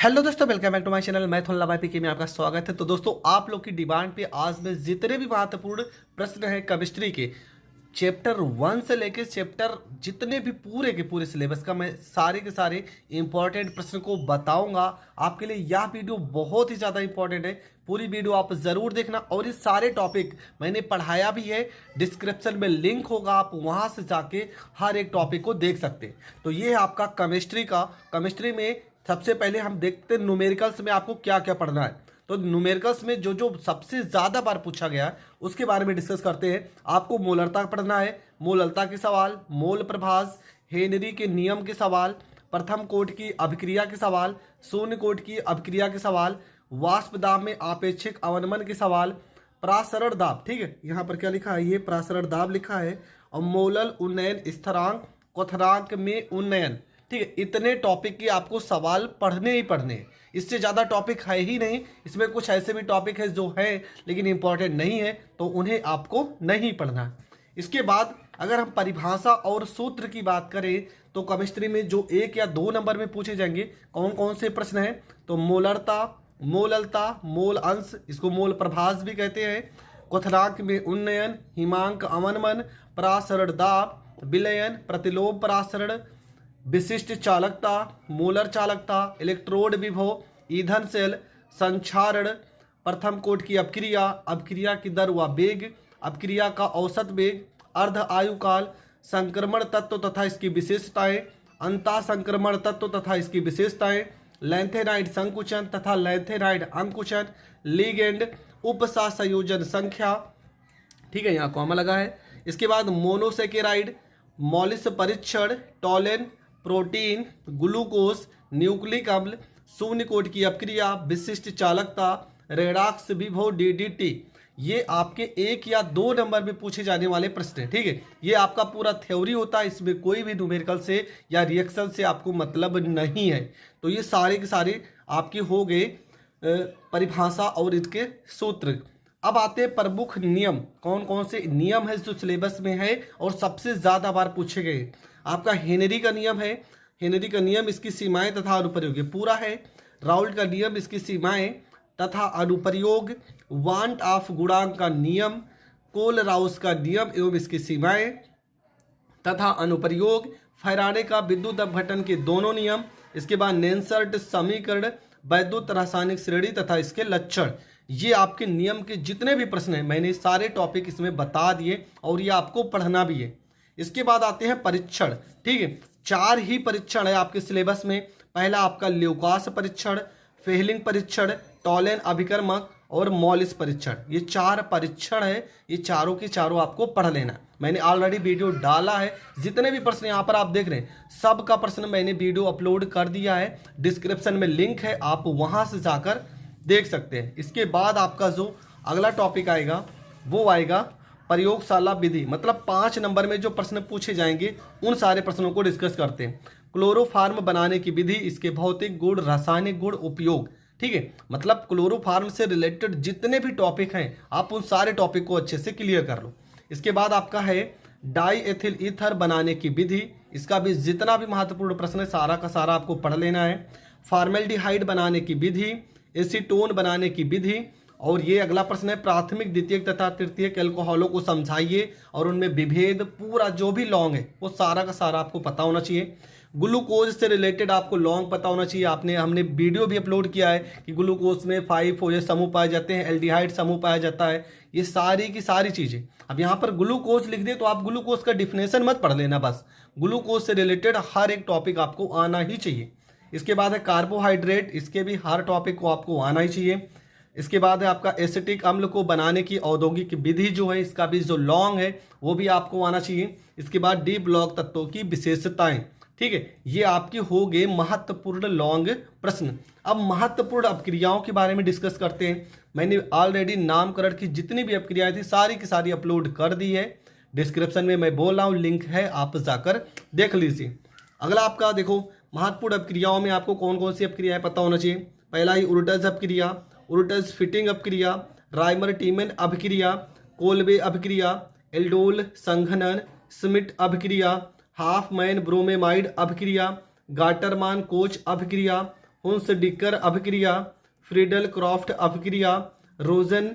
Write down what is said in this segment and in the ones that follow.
Hello दोस्तों, welcome back to my channel. मैं थोल्ला भाई पीके में आपका स्वागत है। तो दोस्तों, आप लोग की डिमांड पे आज मैं जितने भी महत्वपूर्ण प्रश्न हैं केमिस्ट्री के चैप्टर 1 से लेकर चैप्टर जितने भी पूरे के पूरे सिलेबस का मैं सारे के सारे इंपॉर्टेंट प्रश्न को बताऊंगा। आपके लिए यह वीडियो बहुत ही ज़्यादा इंपॉर्टेंट है। पूरी वीडियो आप ज़रूर देखना। और ये सारे टॉपिक मैंने पढ़ाया भी है, डिस्क्रिप्शन में लिंक होगा, आप वहाँ से जाके हर एक टॉपिक को देख सकते हैं। तो ये है आपका केमिस्ट्री में सबसे पहले हम देखते हैं न्यूमेरिकल्स में आपको क्या क्या पढ़ना है। तो न्यूमेरिकल्स में जो जो सबसे ज़्यादा बार पूछा गया है उसके बारे में डिस्कस करते हैं। आपको मोलरता पढ़ना है, मोलरता के सवाल, मोल प्रभास, हेनरी के नियम के सवाल, प्रथम कोट की अभिक्रिया के सवाल, शून्य कोट की अभिक्रिया के सवाल, वाष्प दाब में आपेक्षिक अवनमन के सवाल, प्रासरण दाब, ठीक है, यहाँ पर क्या लिखा है, ये प्रासरण दाब लिखा है, और मोलल उन्नयन स्थिरांक, क्वथनांक में उन्नयन, ठीक है। इतने टॉपिक के आपको सवाल पढ़ने ही पढ़ने हैं, इससे ज़्यादा टॉपिक है ही नहीं। इसमें कुछ ऐसे भी टॉपिक है जो है लेकिन इंपॉर्टेंट नहीं है, तो उन्हें आपको नहीं पढ़ना है। इसके बाद अगर हम परिभाषा और सूत्र की बात करें तो केमिस्ट्री में जो 1 या 2 नंबर में पूछे जाएंगे कौन कौन से प्रश्न हैं, तो मोलरता, मोललता, मोल अंश, इसको मोल प्रभास भी कहते हैं, क्वथनांक में उन्नयन, हिमांक अवनमन, प्रासरण दाब, विलयन, प्रतिलोम प्रासरण, विशिष्ट चालकता, मोलर चालकता, इलेक्ट्रोड विभव, ईंधन सेल, संक्षारण, प्रथम कोट की अपक्रिया, अपक्रिया की दर व वेग, अपक्रिया का औसत वेग, अर्ध आयुकाल, संक्रमण तत्व तथा इसकी विशेषताएं, अंता संक्रमण तत्व तथा इसकी विशेषताएं, लैंथेनाइड संकुचन तथा लैंथेनाइड अंकुचन, लिगेंड, उपसंयोजन संख्या, ठीक है, यहाँ कॉमा लगा है। इसके बाद मोनोसेकेराइड, मॉलिस परीक्षण, टॉलेन, प्रोटीन, ग्लूकोज, न्यूक्लिक अम्ल, शून्य कोट की अपक्रिया, विशिष्ट चालकता, रेडॉक्स विभव, डीडीटी, ये आपके 1 या 2 नंबर में पूछे जाने वाले प्रश्न हैं, ठीक है। ये आपका पूरा थ्योरी होता है, इसमें कोई भी न्यूमेरिकल से या रिएक्शन से आपको मतलब नहीं है। तो ये सारे के सारे आपके हो गए परिभाषा और इसके सूत्र। अब आते हैं प्रमुख नियम, कौन कौन से नियम है जो सिलेबस में है और सबसे ज़्यादा बार पूछे गए। आपका हेनरी का नियम है, हेनरी का नियम, इसकी सीमाएं तथा अनुप्रयोग, ये पूरा है। राउल्ट का नियम, इसकी सीमाएं तथा अनुप्रयोग, वांट ऑफ गुणांक का नियम, कोल राउस का नियम एवं इसकी सीमाएं तथा अनुप्रयोग, फैराडे का विद्युत अपघटन के दोनों नियम, इसके बाद नेंसर्ट समीकरण, वैद्युत रासायनिक श्रेणी तथा इसके लक्षण। ये आपके नियम के जितने भी प्रश्न हैं मैंने सारे टॉपिक इसमें बता दिए और ये आपको पढ़ना भी है। इसके बाद आते हैं परीक्षण, ठीक है। 4 ही परीक्षण है आपके सिलेबस में। पहला आपका ल्यूकास परीक्षण, फेहलिंग परीक्षण, टॉलेन अभिकर्मक और मॉलिस परीक्षण, ये 4 परीक्षण है। ये चारों के चारों आपको पढ़ लेना। मैंने ऑलरेडी वीडियो डाला है, जितने भी प्रश्न यहाँ पर आप देख रहे हैं सबका प्रश्न मैंने वीडियो अपलोड कर दिया है, डिस्क्रिप्शन में लिंक है, आप वहाँ से जाकर देख सकते हैं। इसके बाद आपका जो अगला टॉपिक आएगा वो आएगा प्रयोगशाला विधि, मतलब 5 नंबर में जो प्रश्न पूछे जाएंगे उन सारे प्रश्नों को डिस्कस करते हैं। क्लोरोफार्म बनाने की विधि, इसके भौतिक गुण, रासायनिक गुण, उपयोग, ठीक है, मतलब क्लोरोफार्म से रिलेटेड जितने भी टॉपिक हैं आप उन सारे टॉपिक को अच्छे से क्लियर कर लो। इसके बाद आपका है डाई एथिल ईथर बनाने की विधि, इसका भी जितना भी महत्वपूर्ण प्रश्न है सारा का सारा आपको पढ़ लेना है। फॉर्मेल्डिहाइड बनाने की विधि, एसीटोन बनाने की विधि, और ये अगला प्रश्न है प्राथमिक, द्वितीयक तथा तृतीयक एल्कोहलों को समझाइए और उनमें विभेद, पूरा जो भी लॉन्ग है वो सारा का सारा आपको पता होना चाहिए। ग्लूकोज से रिलेटेड आपको लॉन्ग पता होना चाहिए। हमने वीडियो भी अपलोड किया है कि ग्लूकोज में 5 OH समूह पाए जाते हैं, एल्डिहाइड समूह पाया जाता है, ये सारी की सारी चीज़ें। अब यहाँ पर ग्लूकोज लिख दे तो आप ग्लूकोज का डिफिनेशन मत पढ़ लेना, बस ग्लूकोज से रिलेटेड हर एक टॉपिक आपको आना ही चाहिए। इसके बाद है कार्बोहाइड्रेट, इसके भी हर टॉपिक को आपको आना ही चाहिए। इसके बाद है आपका एसिटिक अम्ल को बनाने की औद्योगिक विधि जो है, इसका भी जो लॉन्ग है वो भी आपको आना चाहिए। इसके बाद डी ब्लॉक तत्वों की विशेषताएं, ठीक है, ये आपके हो गए महत्वपूर्ण लॉन्ग प्रश्न। अब महत्वपूर्ण अपक्रियाओं के बारे में डिस्कस करते हैं। मैंने ऑलरेडी नामकरण की जितनी भी अपक्रियाएं थी सारी की सारी अपलोड कर दी है, डिस्क्रिप्शन में मैं बोल रहा हूँ, लिंक है, आप जाकर देख लीजिए। अगला आपका देखो महत्वपूर्ण अपक्रियाओं में आपको कौन कौन सी अपक्रियाएं पता होना चाहिए। पहला ही उर्टज अपक्रिया, उर्टज फिटिंग अपक्रिया, राइमर टीमन अपक्रिया, कोल्बे अपक्रिया, एल्डोल संघनन, स्मिट अपक्रिया, हाफमैन ब्रोमेमाइड अपक्रिया, गाटरमान कोच अपक्रिया, हुंस डिकर अभिक्रिया, फ्रीडल क्रॉफ्ट अभिक्रिया, रोजन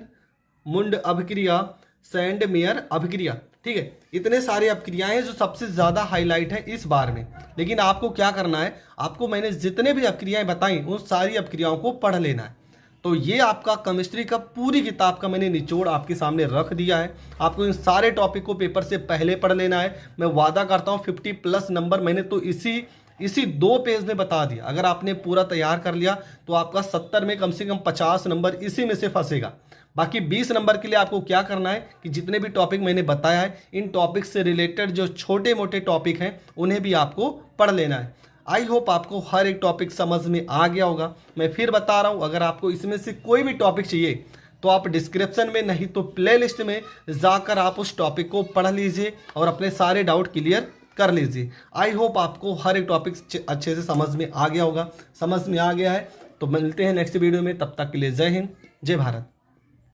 मुंड अभिक्रिया, सैंडमेयर अभिक्रिया। ठीक है, इतने सारे अभिक्रियाएं हैं जो सबसे ज़्यादा हाईलाइट है इस बार में। लेकिन आपको क्या करना है, आपको मैंने जितने भी अभिक्रियाएं बताई उन सारी अभिक्रियाओं को पढ़ लेना है। तो ये आपका केमिस्ट्री का पूरी किताब का मैंने निचोड़ आपके सामने रख दिया है। आपको इन सारे टॉपिक को पेपर से पहले पढ़ लेना है। मैं वादा करता हूँ 50+ नंबर मैंने तो इसी 2 पेज में बता दिया। अगर आपने पूरा तैयार कर लिया तो आपका 70 में कम से कम 50 नंबर इसी में से फंसेगा। बाकी 20 नंबर के लिए आपको क्या करना है कि जितने भी टॉपिक मैंने बताया है, इन टॉपिक से रिलेटेड जो छोटे मोटे टॉपिक हैं उन्हें भी आपको पढ़ लेना है। आई होप आपको हर एक टॉपिक समझ में आ गया होगा। मैं फिर बता रहा हूँ, अगर आपको इसमें से कोई भी टॉपिक चाहिए तो आप डिस्क्रिप्शन में नहीं तो प्लेलिस्ट में जाकर आप उस टॉपिक को पढ़ लीजिए और अपने सारे डाउट क्लियर कर लीजिए। आई होप आपको हर एक टॉपिक अच्छे से समझ में आ गया होगा। समझ में आ गया है तो मिलते हैं नेक्स्ट वीडियो में, तब तक के लिए जय हिंद, जय भारत।